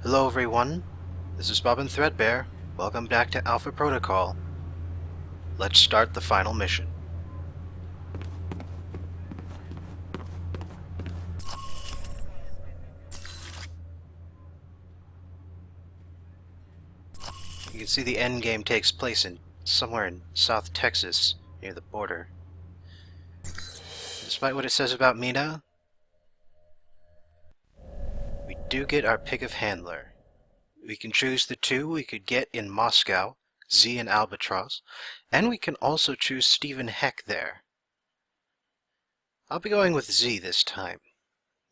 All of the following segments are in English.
Hello everyone, this is Bob and Threadbare. Welcome back to Alpha Protocol. Let's start the final mission. You can see the end game takes place somewhere in South Texas, near the border. Despite what it says about Mina, we do get our pick of handler. We can choose the two we could get in Moscow, Z and Albatross, and we can also choose Stephen Heck there. I'll be going with Z this time.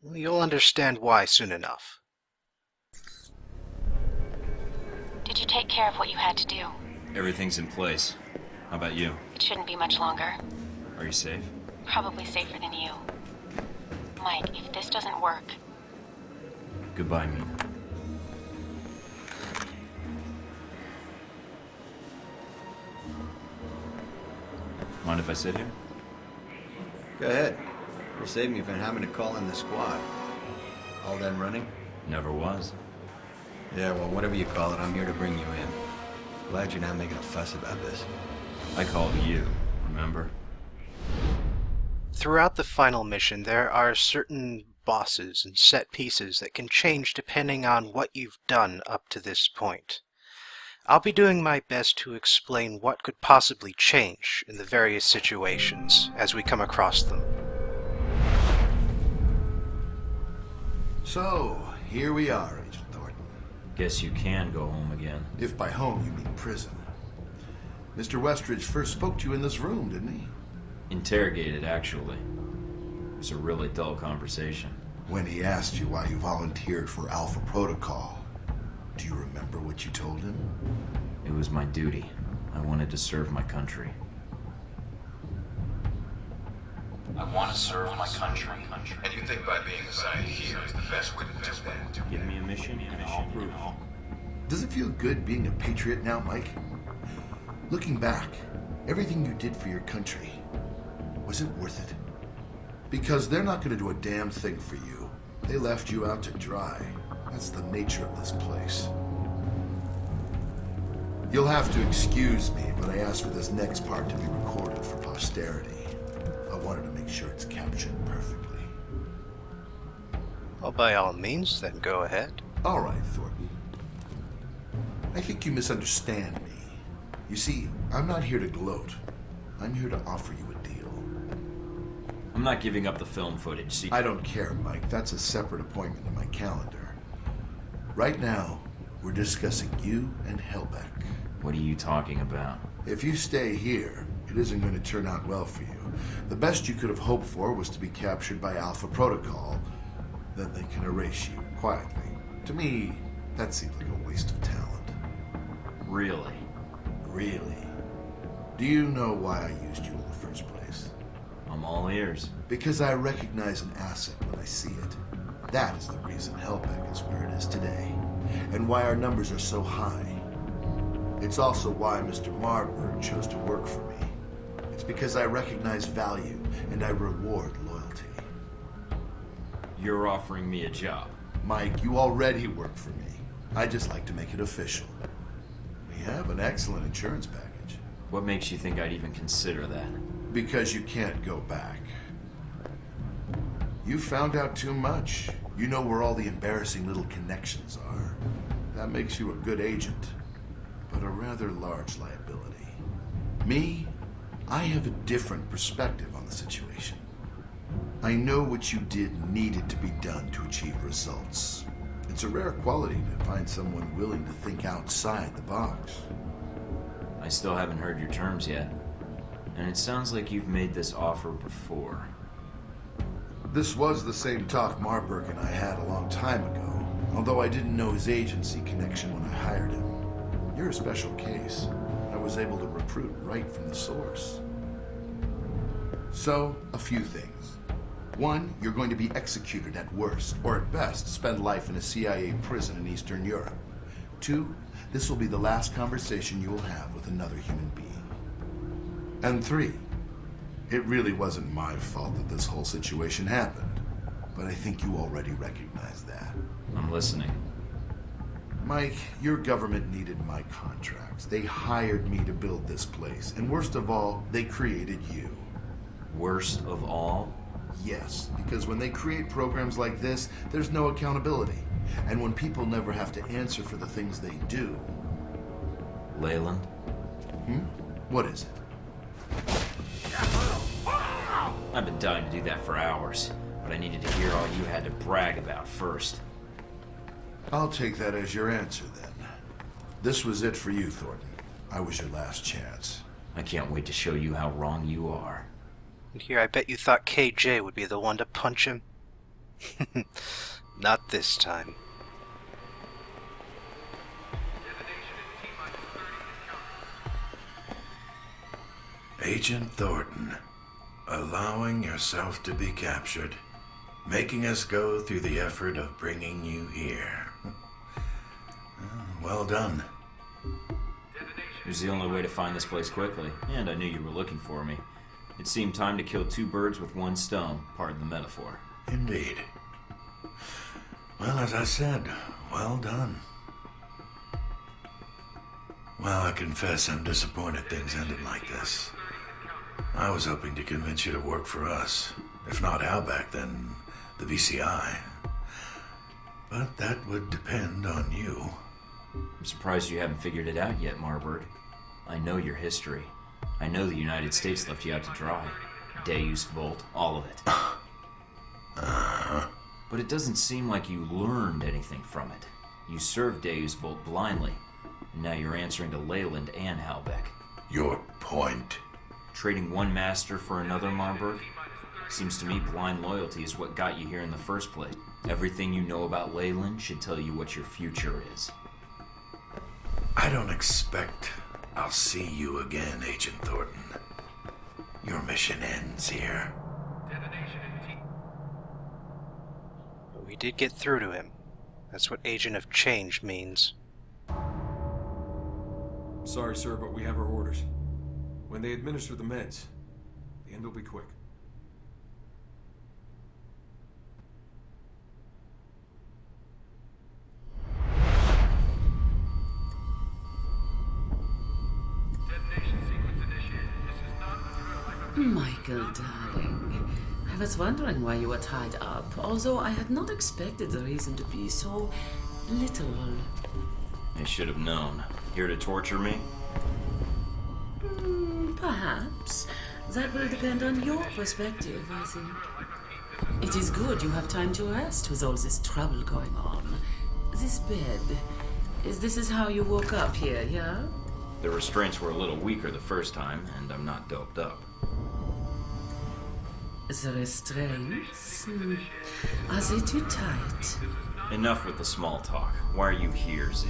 You'll understand why soon enough. Did you take care of what you had to do? Everything's in place. How about you? It shouldn't be much longer. Are you safe? Probably safer than you. Mike, if this doesn't work... Goodbye, Mina. Mind if I sit here? Go ahead. You'll save me from having to call in the squad. All done running? Never was. Yeah, well, whatever you call it, I'm here to bring you in. Glad you're not making a fuss about this. I called you, remember? Throughout the final mission, there are certain bosses and set pieces that can change depending on what you've done up to this point. I'll be doing my best to explain what could possibly change in the various situations as we come across them. So, here we are, Agent Thornton. Guess you can go home again. If by home you mean prison. Mr. Westridge first spoke to you in this room, didn't he? Interrogated, actually. It was a really dull conversation. When he asked you why you volunteered for Alpha Protocol, do you remember what you told him? It was my duty. I wanted to serve my country. I want to serve my country. And you think by being assigned here is the best way to do that? Give me a mission and I'll prove it. Does it feel good being a patriot now, Mike? Looking back, everything you did for your country, was it worth it? Because they're not going to do a damn thing for you. They left you out to dry. That's the nature of this place. You'll have to excuse me, but I asked for this next part to be recorded for posterity. I wanted to make sure it's captured perfectly. Well, by all means, then go ahead. All right, Thornton. I think you misunderstand me. You see, I'm not here to gloat. I'm here to offer you a deal. I'm not giving up the film footage, see? I don't care, Mike. That's a separate appointment in my calendar. Right now, we're discussing you and Helbeck. What are you talking about? If you stay here, it isn't going to turn out well for you. The best you could have hoped for was to be captured by Alpha Protocol. Then they can erase you, quietly. To me, that seems like a waste of talent. Really? Really? Do you know why I used you in the first place? I'm all ears. Because I recognize an asset when I see it. That is the reason Helbeck is where it is today, and why our numbers are so high. It's also why Mr. Marburg chose to work for me. It's because I recognize value, and I reward loyalty. You're offering me a job. Mike, you already work for me. I just like to make it official. We have an excellent insurance package. What makes you think I'd even consider that? Because you can't go back. You found out too much. You know where all the embarrassing little connections are. That makes you a good agent, but a rather large liability. Me, I have a different perspective on the situation. I know what you did needed to be done to achieve results. It's a rare quality to find someone willing to think outside the box. I still haven't heard your terms yet. And it sounds like you've made this offer before. This was the same talk Marburg and I had a long time ago, although I didn't know his agency connection when I hired him. You're a special case. I was able to recruit right from the source. So, a few things. One, you're going to be executed at worst, or at best, spend life in a CIA prison in Eastern Europe. Two, this will be the last conversation you will have with another human being. And three, it really wasn't my fault that this whole situation happened, but I think you already recognize that. I'm listening. Mike, your government needed my contracts. They hired me to build this place. And worst of all, they created you. Worst of all? Yes, because when they create programs like this, there's no accountability. And when people never have to answer for the things they do. Leyland? What is it? I've been dying to do that for hours, but I needed to hear all you had to brag about first. I'll take that as your answer, then. This was it for you, Thornton. I was your last chance. I can't wait to show you how wrong you are. And here I bet you thought KJ would be the one to punch him. Not this time. Agent Thornton, allowing yourself to be captured, making us go through the effort of bringing you here. Well done. It was the only way to find this place quickly, and I knew you were looking for me. It seemed time to kill two birds with one stone, pardon the metaphor. Indeed. Well, as I said, well done. Well, I confess I'm disappointed things ended like this. I was hoping to convince you to work for us. If not Halbeck, then the VCI. But that would depend on you. I'm surprised you haven't figured it out yet, Marburg. I know your history. I know the United States left you out to dry. Deus Vult, all of it. But it doesn't seem like you learned anything from it. You served Deus Vult blindly, and now you're answering to Leyland and Halbeck. Your point? Trading one master for another, Marburg? Seems to me blind loyalty is what got you here in the first place. Everything you know about Leyland should tell you what your future is. I don't expect I'll see you again, Agent Thornton. Your mission ends here. But we did get through to him. That's what Agent of Change means. Sorry, sir, but we have our orders. When they administer the meds, the end will be quick. Michael, darling. I was wondering why you were tied up, although I had not expected the reason to be so literal. I should have known. Here to torture me? Perhaps. That will depend on your perspective, I think. It is good you have time to rest with all this trouble going on. This bed. This is how you woke up here, yeah? The restraints were a little weaker the first time, and I'm not doped up. The restraints? Are they too tight? Enough with the small talk. Why are you here, Z?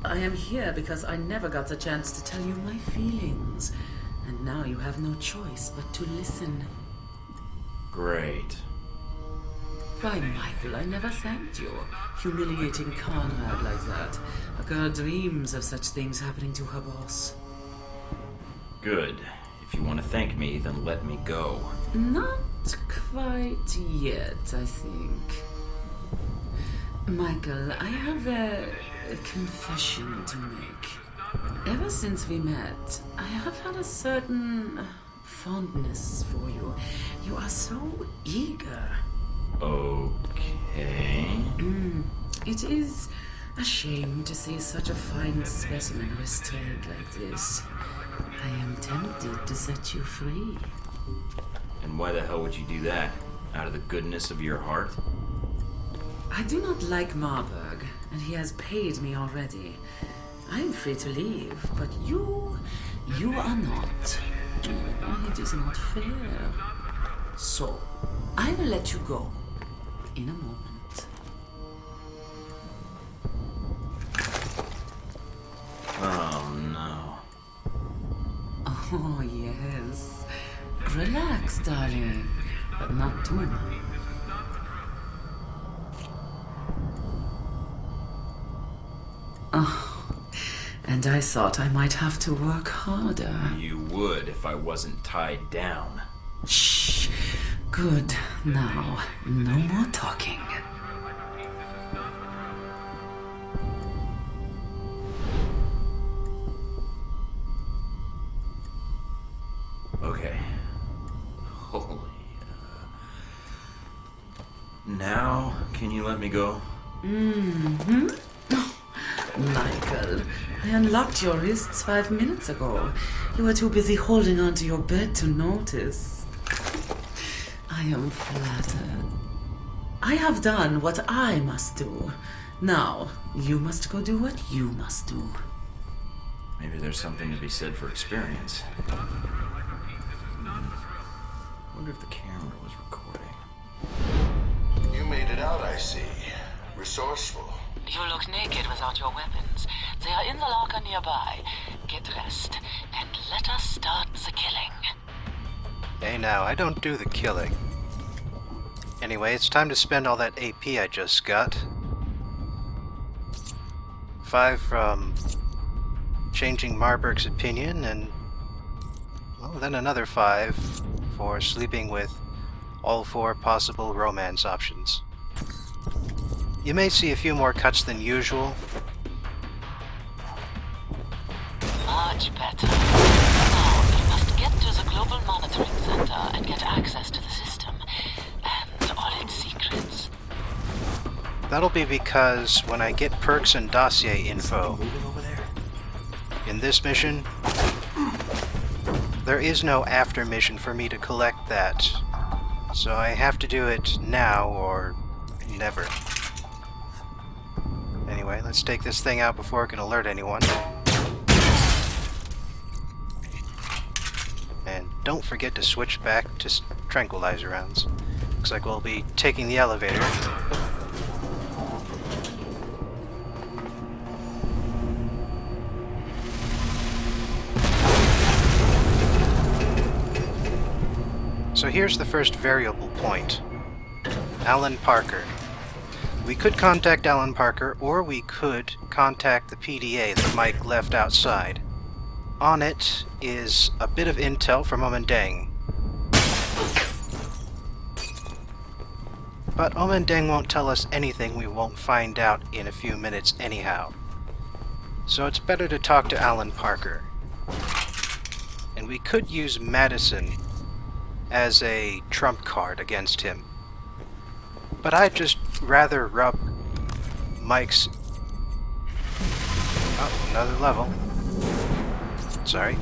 I am here because I never got the chance to tell you my feelings. And now you have no choice but to listen. Great. Why, Michael, I never thanked you. Humiliating Conrad like that. A girl dreams of such things happening to her boss. Good. If you want to thank me, then let me go. Not quite yet, I think. Michael, I have a confession to make. Ever since we met, I have had a certain fondness for you. You are so eager. Okay. It is a shame to see such a fine specimen restrained like this. I am tempted to set you free. And why the hell would you do that? Out of the goodness of your heart? I do not like Marburg, and he has paid me already. I am free to leave, but you are not. It is not fair. So, I will let you go in a moment. Oh, no. Oh, yes. Relax, darling, but not too much. Oh, and I thought I might have to work harder. You would if I wasn't tied down. Shh. Good. Now, no more talking. Can you let me go? Mm-hmm. Michael, I unlocked your wrists 5 minutes ago. You were too busy holding onto your bed to notice. I am flattered. I have done what I must do. Now, you must go do what you must do. Maybe there's something to be said for experience. Wonder if the camera was recording. You made it out, I see. Resourceful. You look naked without your weapons. They are in the locker nearby. Get dressed, and let us start the killing. Hey now, I don't do the killing. Anyway, it's time to spend all that AP I just got. 5 from changing Marburg's opinion, and well, then another 5 for sleeping with all 4 possible romance options. You may see a few more cuts than usual. Much better. Now, you must get to the Global Monitoring Center and get access to the system and all its secrets. That'll be because when I get perks and dossier info Moving over there? in this mission, there is no after mission for me to collect that. So I have to do it now or never. Anyway, let's take this thing out before it can alert anyone. And don't forget to switch back to tranquilizer rounds. Looks like we'll be taking the elevator. So here's the first variable point. Alan Parker. We could contact Alan Parker, or we could contact the PDA that Mike left outside. On it is a bit of intel from Omendeng. But Omendeng won't tell us anything we won't find out in a few minutes anyhow. So it's better to talk to Alan Parker. And we could use Madison as a trump card against him. But I'd just rather rub Mike's... Oh, another level. Sorry.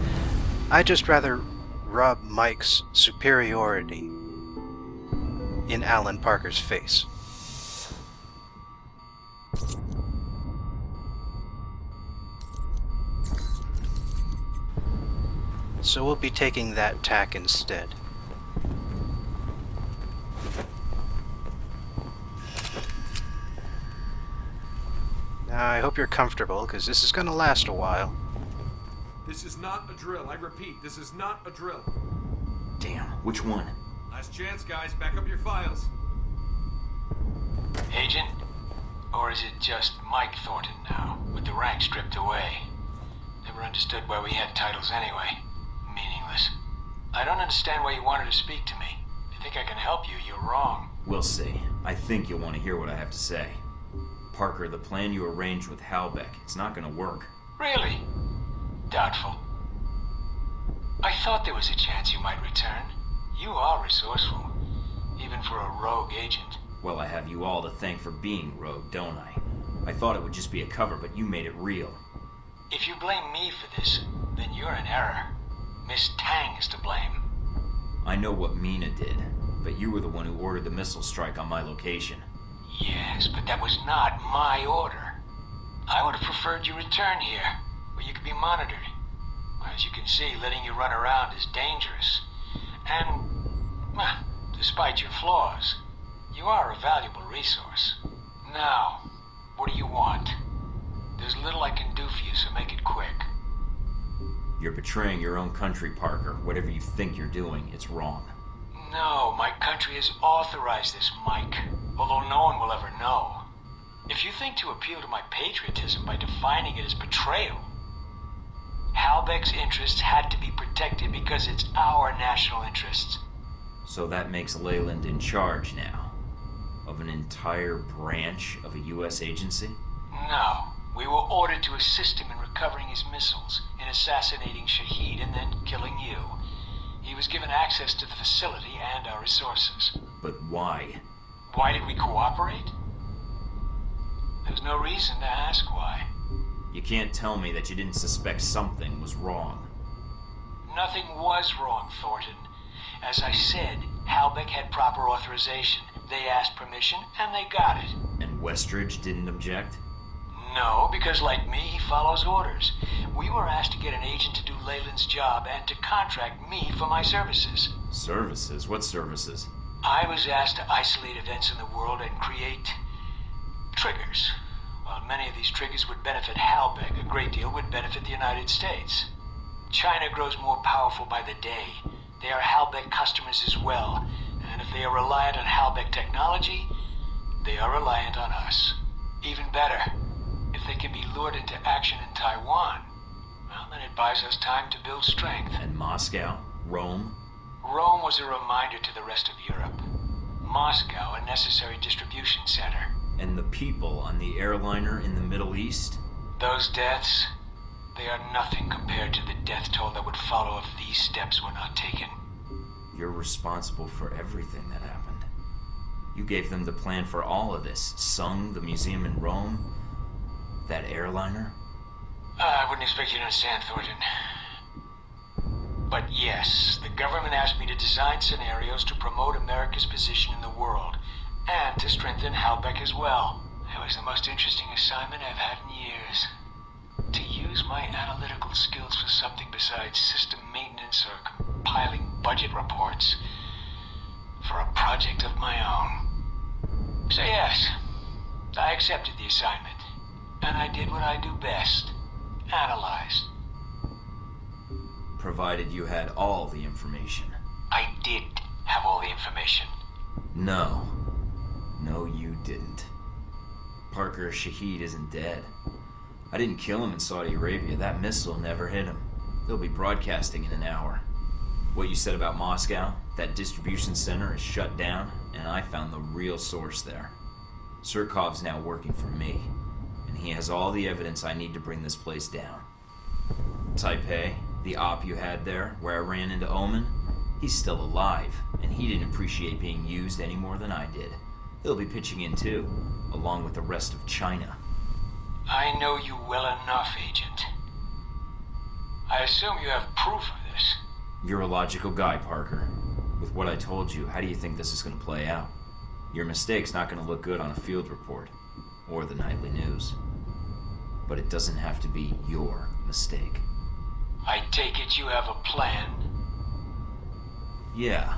I'd just rather rub Mike's superiority in Alan Parker's face. So we'll be taking that tack instead. Now, I hope you're comfortable, because this is going to last a while. This is not a drill. I repeat, this is not a drill. Damn, which one? Last chance, guys. Back up your files. Agent? Or is it just Mike Thornton now, with the rank stripped away? Never understood why we had titles anyway. Meaningless. I don't understand why you wanted to speak to me. If you think I can help you, you're wrong. We'll see. I think you'll want to hear what I have to say. Parker, the plan you arranged with Halbeck, it's not gonna work. Really? Doubtful. I thought there was a chance you might return. You are resourceful, even for a rogue agent. Well, I have you all to thank for being rogue, don't I? I thought it would just be a cover, but you made it real. If you blame me for this, then you're in error. Miss Tang is to blame. I know what Mina did, but you were the one who ordered the missile strike on my location. Yes, but that was not my order. I would have preferred you return here, where you could be monitored. As you can see, letting you run around is dangerous. And, well, despite your flaws, you are a valuable resource. Now, what do you want? There's little I can do for you, so make it quick. You're betraying your own country, Parker. Whatever you think you're doing, it's wrong. No, my country has authorized this, Mike, although no one will ever know. If you think to appeal to my patriotism by defining it as betrayal, Halbeck's interests had to be protected because it's our national interests. So that makes Leyland in charge now? Of an entire branch of a U.S. agency? No. We were ordered to assist him in recovering his missiles, in assassinating Shahid, and then killing you. He was given access to the facility and our resources. But why? Why did we cooperate? no reason to ask why. You can't tell me that you didn't suspect something was wrong. Nothing was wrong, Thornton. As I said, Halbeck had proper authorization. They asked permission, and they got it. And Westridge didn't object? No, because like me, he follows orders. We were asked to get an agent to do Leyland's job and to contract me for my services. Services? What services? I was asked to isolate events in the world and create triggers. While many of these triggers would benefit Halbeck, a great deal would benefit the United States. China grows more powerful by the day. They are Halbeck customers as well, and if they are reliant on Halbeck technology, they are reliant on us. Even better, if they can be lured into action in Taiwan, well, then it buys us time to build strength. And Moscow? Rome? Rome was a reminder to the rest of Europe. Moscow, a necessary distribution center. And the people on the airliner in the Middle East? Those deaths, they are nothing compared to the death toll that would follow if these steps were not taken. You're responsible for everything that happened. You gave them the plan for all of this. Sung, the museum in Rome, that airliner. I wouldn't expect you to understand, Thornton. But yes, the government asked me to design scenarios to promote America's position in the world, and to strengthen Halbeck as well. It was the most interesting assignment I've had in years. To use my analytical skills for something besides system maintenance or compiling budget reports. For a project of my own. So yes, I accepted the assignment. And I did what I do best. Analyzed. Provided you had all the information. I did have all the information. No. No, you didn't. Parker Shaheed isn't dead. I didn't kill him in Saudi Arabia. That missile never hit him. They'll be broadcasting in an hour. What you said about Moscow, that distribution center is shut down, and I found the real source there. Surkov's now working for me, and he has all the evidence I need to bring this place down. Taipei, the op you had there, where I ran into Omen, he's still alive, and he didn't appreciate being used any more than I did. He'll be pitching in too, along with the rest of China. I know you well enough, Agent. I assume you have proof of this. You're a logical guy, Parker. With what I told you, how do you think this is going to play out? Your mistake's not going to look good on a field report, or the nightly news. But it doesn't have to be your mistake. I take it you have a plan? Yeah,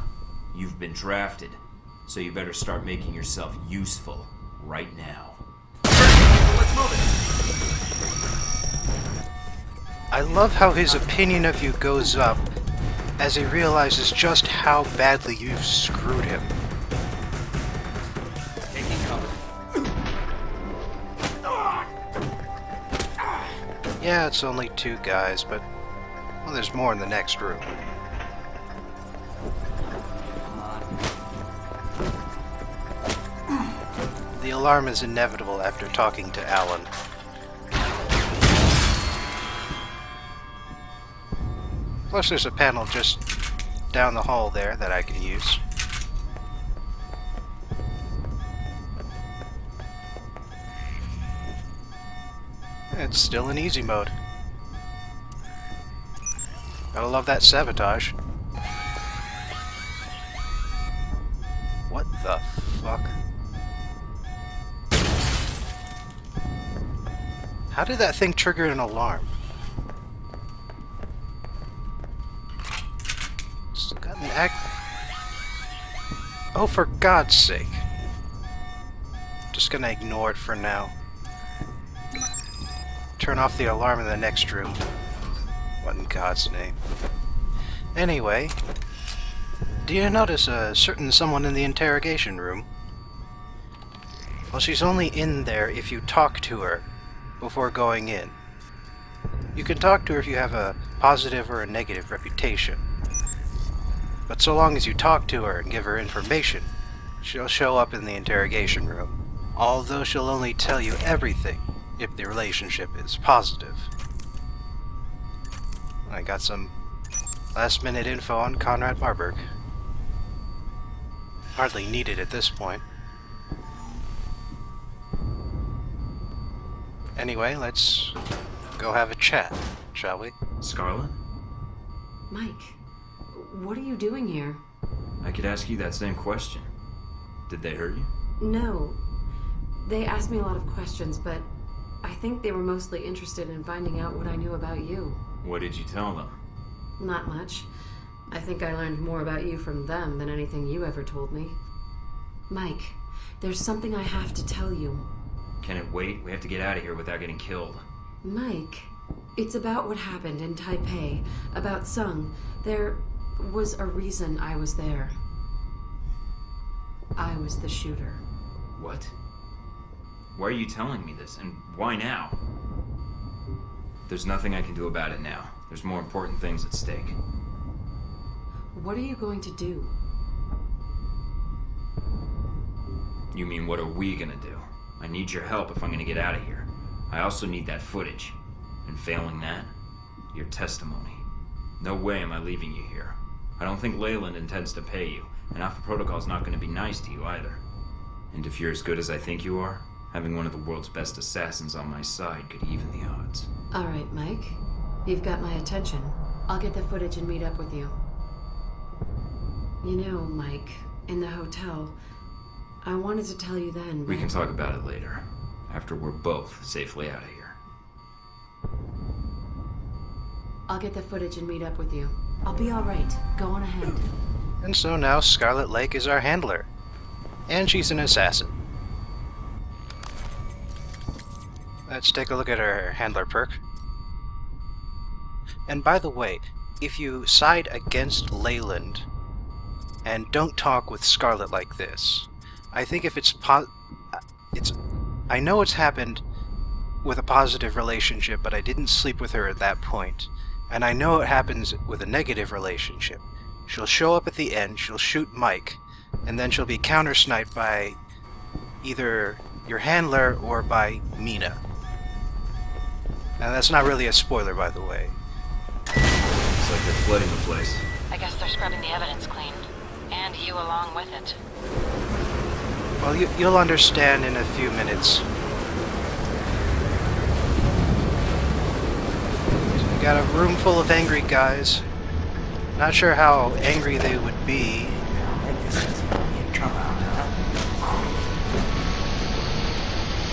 you've been drafted, so you better start making yourself useful right now. Let's move it! I love how his opinion of you goes up as he realizes just how badly you've screwed him. Taking cover. Yeah, it's only 2 guys, but, well, there's more in the next room. The alarm is inevitable after talking to Alan. Plus there's a panel just down the hall there that I can use. It's still in easy mode. Gotta love that sabotage. What the fuck? How did that thing trigger an alarm? Still got an act. Oh, for God's sake. Just gonna ignore it for now. Turn off the alarm in the next room. What in God's name? Anyway, do you notice a certain someone in the interrogation room? Well, she's only in there if you talk to her before going in. You can talk to her if you have a positive or a negative reputation. But so long as you talk to her and give her information, she'll show up in the interrogation room. Although she'll only tell you everything if the relationship is positive. I got some last-minute info on Conrad Marburg. Hardly needed at this point. Anyway, let's go have a chat, shall we? Scarlet? Mike, what are you doing here? I could ask you that same question. Did they hurt you? No. They asked me a lot of questions, but I think they were mostly interested in finding out what I knew about you. What did you tell them? Not much. I think I learned more about you from them than anything you ever told me. Mike, there's something I have to tell you. Can it wait? We have to get out of here without getting killed. Mike, it's about what happened in Taipei, about Sung. There was a reason I was there. I was the shooter. What? Why are you telling me this, and why now? There's nothing I can do about it now. There's more important things at stake. What are you going to do? You mean, what are we gonna do? I need your help if I'm gonna get out of here. I also need that footage. And failing that, your testimony. No way am I leaving you here. I don't think Leyland intends to pay you, and Alpha Protocol's not gonna be nice to you either. And if you're as good as I think you are, having one of the world's best assassins on my side could even the odds. All right, Mike. You've got my attention. I'll get the footage and meet up with you. You know, Mike, in the hotel, I wanted to tell you then, but... We can talk about it later, after we're both safely out of here. I'll get the footage and meet up with you. I'll be all right. Go on ahead. And so now Scarlet Lake is our handler. And she's an assassin. Let's take a look at her handler perk. And by the way, if you side against Leyland and don't talk with Scarlet like this, I think if I know it's happened with a positive relationship, but I didn't sleep with her at that point. And I know it happens with a negative relationship. She'll show up at the end, she'll shoot Mike, and then she'll be counter-sniped by either your handler or by Mina. And that's not really a spoiler, by the way. It's like they're flooding the place. I guess they're scrubbing the evidence clean. And you along with it. Well, you'll understand in a few minutes. So we got a room full of angry guys. Not sure how angry they would be.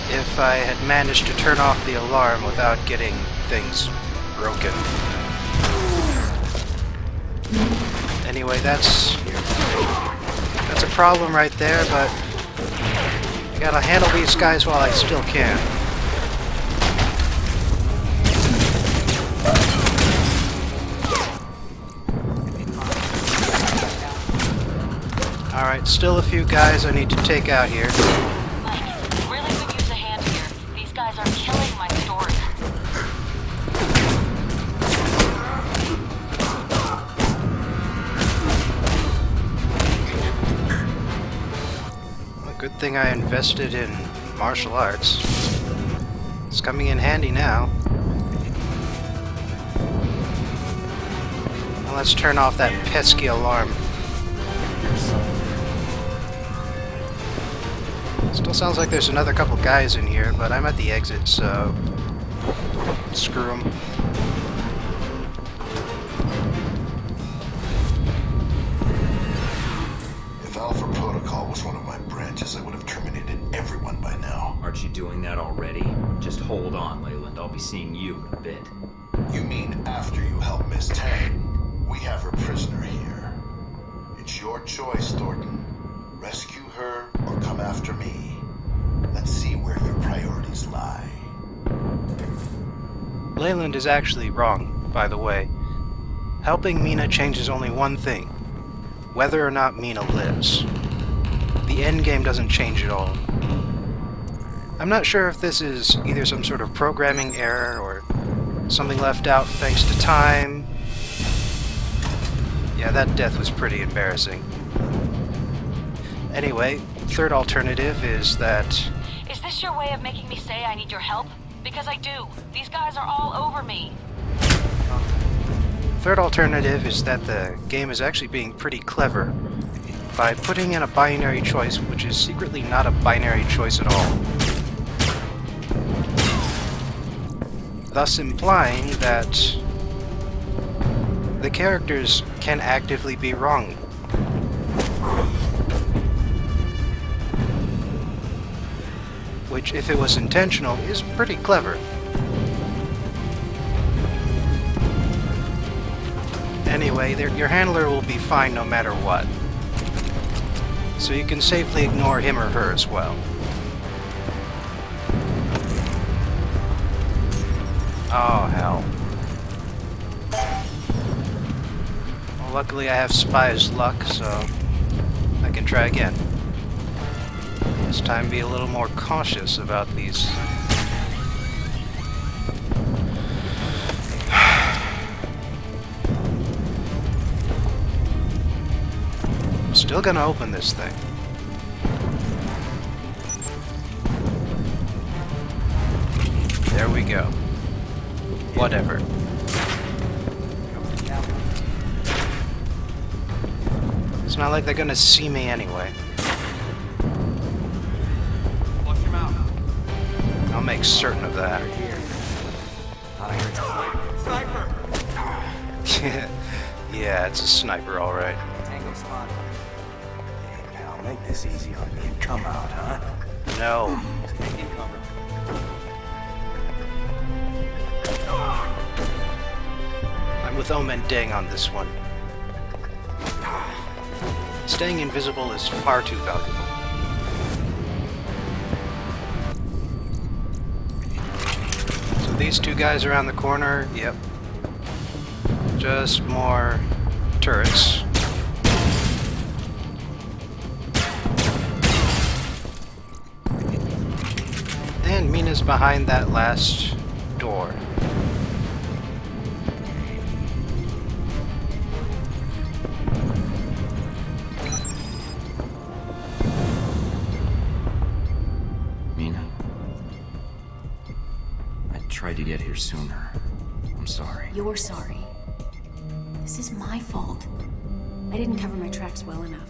If I had managed to turn off the alarm without getting things broken. Anyway, that's a problem right there, but I gotta handle these guys while I still can. Alright, still a few guys I need to take out here. Mike, you really could use a hand here. These guys are killing my story. Good thing I invested in martial arts. It's coming in handy now. Now let's turn off that pesky alarm. Still sounds like there's another couple guys in here, but I'm at the exit, so screw them. If Alpha Protocol was one of my branches, I would have terminated everyone by now. Aren't you doing that already? Just hold on, Leyland. I'll be seeing you in a bit. You mean after you help Miss Tang? We have her prisoner here. It's your choice, Thornton. Rescue her or come after me. Let's see where your priorities lie. Leyland is actually wrong, by the way. Helping Mina changes only one thing. Whether or not Mina lives. The endgame doesn't change at all. I'm not sure if this is either some sort of programming error or something left out thanks to time. Yeah, that death was pretty embarrassing. Anyway, third alternative is that... Is this your way of making me say I need your help? Because I do. These guys are all over me. Third alternative is that the game is actually being pretty clever by putting in a binary choice, which is secretly not a binary choice at all. thus implying that the characters can actively be wrong. Which, if it was intentional, is pretty clever. Anyway, your handler will be fine no matter what. So you can safely ignore him or her as well. Oh, hell. Well, luckily I have Spy's luck, so I can try again. This time be a little more cautious about these. Still gonna open this thing. There we go. Whatever. It's not like they're gonna see me anyway. Flush him out. I'll make certain of that. Sniper! Yeah, it's a sniper, alright. Tango spot. Hey, pal, make this easy on me and come out, huh? No. Taking cover. I'm with Omen Ding on this one. Staying invisible is far too valuable. So these two guys around the corner, yep. Just more turrets. And Mina's behind that last door. Mina, I tried to get here sooner. I'm sorry. You're sorry. This is my fault. I didn't cover my tracks well enough.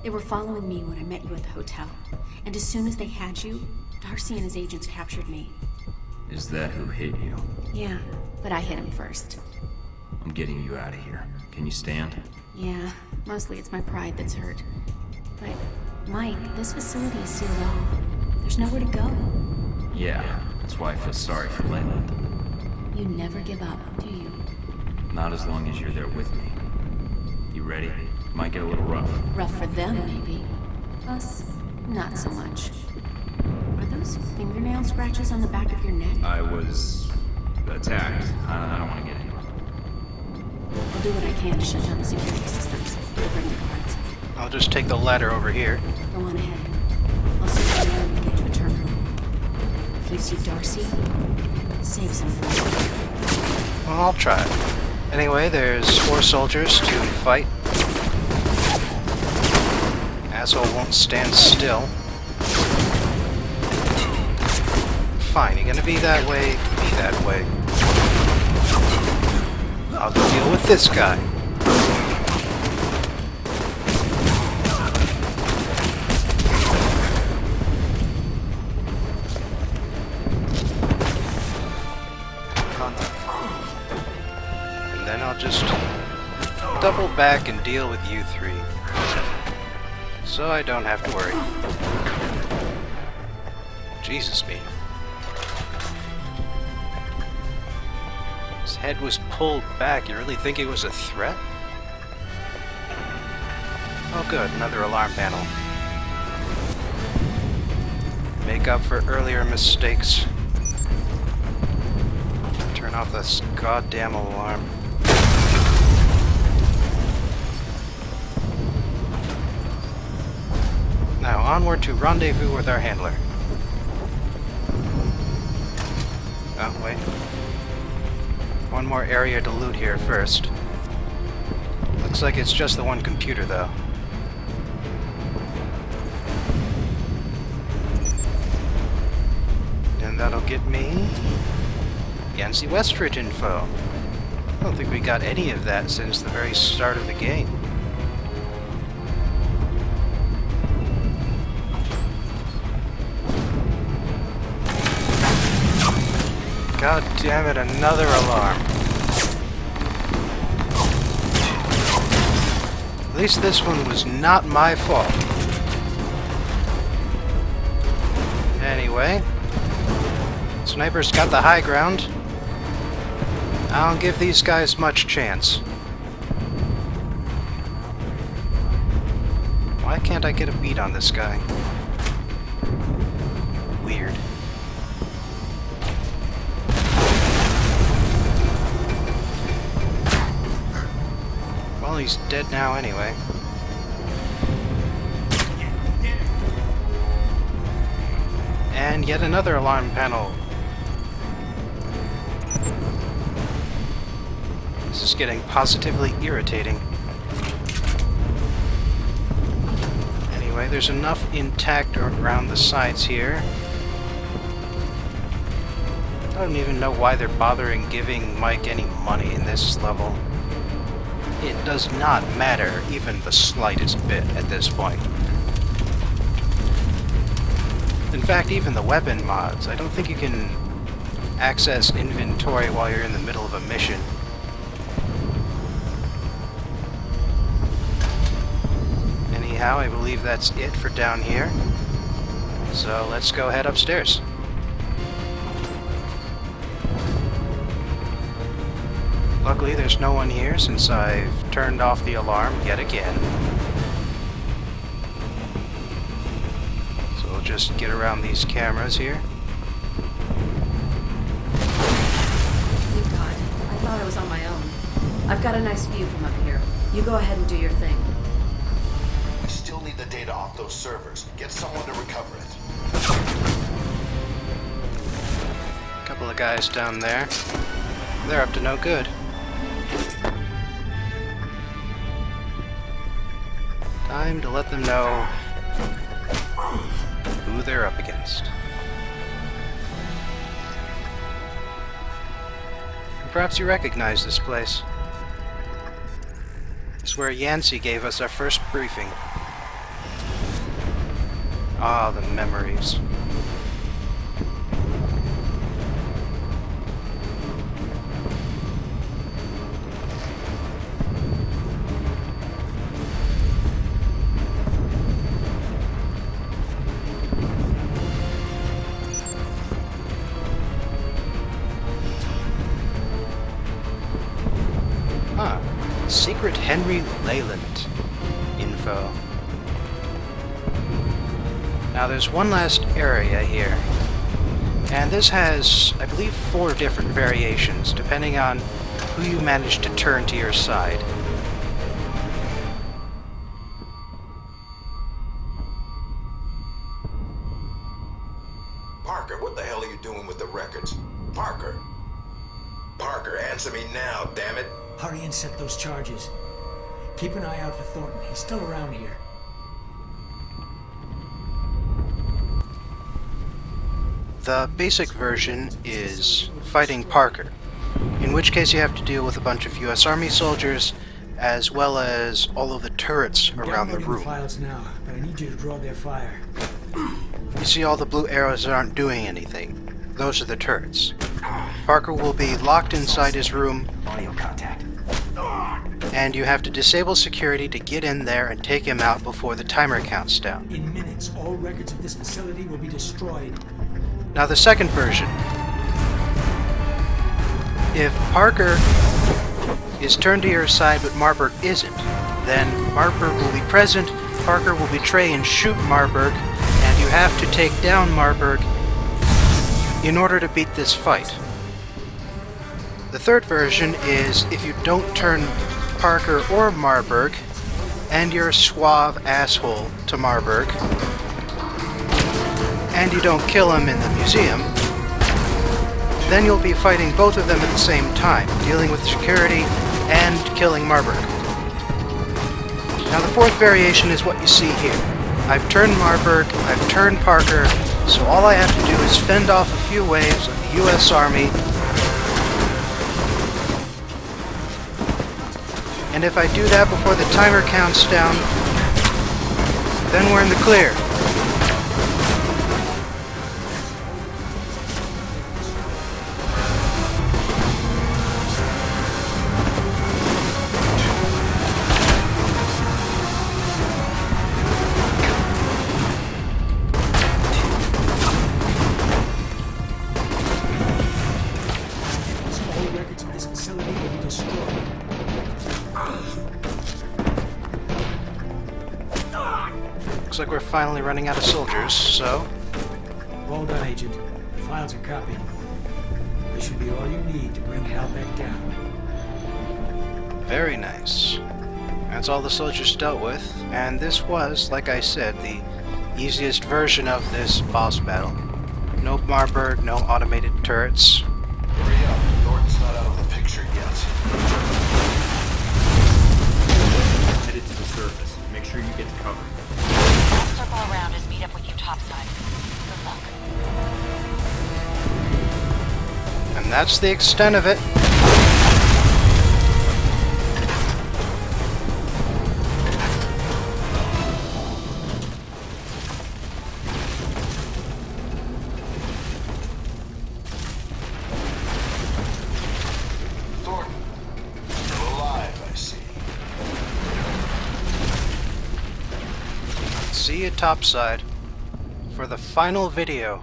They were following me when I met you at the hotel. And as soon as they had you, Darcy and his agents captured me. Is that who hit you? Yeah, but I hit him first. I'm getting you out of here. Can you stand? Yeah, mostly it's my pride that's hurt. But, Mike, this facility is sealed off. There's nowhere to go. Yeah, that's why I feel sorry for Leyland. You never give up, do you? Not as long as you're there with me. You ready? Might get a little rough. Rough for them, maybe. Us, not so much. Are those fingernail scratches on the back of your neck? I was attacked. I don't want to get into it. I'll do what I can to shut down the security systems. We'll bring the guards. I'll just take the ladder over here. Go on ahead. I'll see you when we get to a terminal. If you see Darcy, save some for me. Well, I'll try. Anyway, there's 4 soldiers to fight. Asshole won't stand still. Fine, you're gonna be that way, be that way. I'll go deal with this guy. And then I'll just double back and deal with you 3. So I don't have to worry. Jesus me. His head was pulled back. You really think it was a threat? Oh good, another alarm panel. Make up for earlier mistakes. Turn off this goddamn alarm. Now onward to rendezvous with our handler. Oh, wait. One more area to loot here first. Looks like it's just the one computer, though. And that'll get me Yancy Westridge info. I don't think we got any of that since the very start of the game. God damn it, another alarm. At least this one was not my fault. Anyway, Sniper's got the high ground. I don't give these guys much chance. Why can't I get a beat on this guy? Weird. Well, he's dead now anyway. And yet another alarm panel. This is getting positively irritating. Anyway, there's enough intact around the sides here. I don't even know why they're bothering giving Mike any money in this level. It does not matter even the slightest bit at this point. In fact, even the weapon mods, I don't think you can access inventory while you're in the middle of a mission. Anyhow, I believe that's it for down here. So let's go head upstairs. Luckily, there's no one here since I've turned off the alarm yet again. So we'll just get around these cameras here. Thank God. I thought I was on my own. I've got a nice view from up here. You go ahead and do your thing. We still need the data off those servers. Get someone to recover it. Couple of guys down there. They're up to no good. Time to let them know who they're up against. Perhaps you recognize this place. It's where Yancey gave us our first briefing. Ah, the memories. Secret Henry Leyland info. Now there's one last area here, and this has, I believe, 4 different variations depending on who you manage to turn to your side. Parker, what the hell are you doing with the records? Parker! Parker, answer me now, damn it! Hurry and set those charges. Keep an eye out for Thornton. He's still around here. The basic version is fighting Parker, in which case you have to deal with a bunch of US Army soldiers, as well as all of the turrets around the room. Files now, but I need you to draw their fire. You see all the blue arrows that aren't doing anything. Those are the turrets. Parker will be locked inside his room, Audio contact. and you have to disable security to get in there and take him out before the timer counts down. In minutes, all records of this facility will be destroyed. Now the second version. If Parker is turned to your side but Marburg isn't, then Marburg will be present, Parker will betray and shoot Marburg, and you have to take down Marburg in order to beat this fight. The third version is if you don't turn Parker or Marburg, and you're a suave asshole to Marburg, and you don't kill him in the museum, then you'll be fighting both of them at the same time, dealing with security and killing Marburg. Now the fourth variation is what you see here. I've turned Marburg, I've turned Parker, so all I have to do is fend off a few waves of the US Army, and if I do that before the timer counts down, then we're in the clear. finally running out of soldiers, so... Well done, Agent. The files are copied. This should be all you need to bring Hal back down. Very nice. That's all the soldiers dealt with, and this was, like I said, the easiest version of this boss battle. No Marburg, no automated turrets. Hurry up. Norton's not out of the picture yet. Headed to the surface. Make sure you get to cover. I'll circle around and meet up with you topside. Good luck. And that's the extent of it. Thornton, still alive, I see. See you topside for the final video.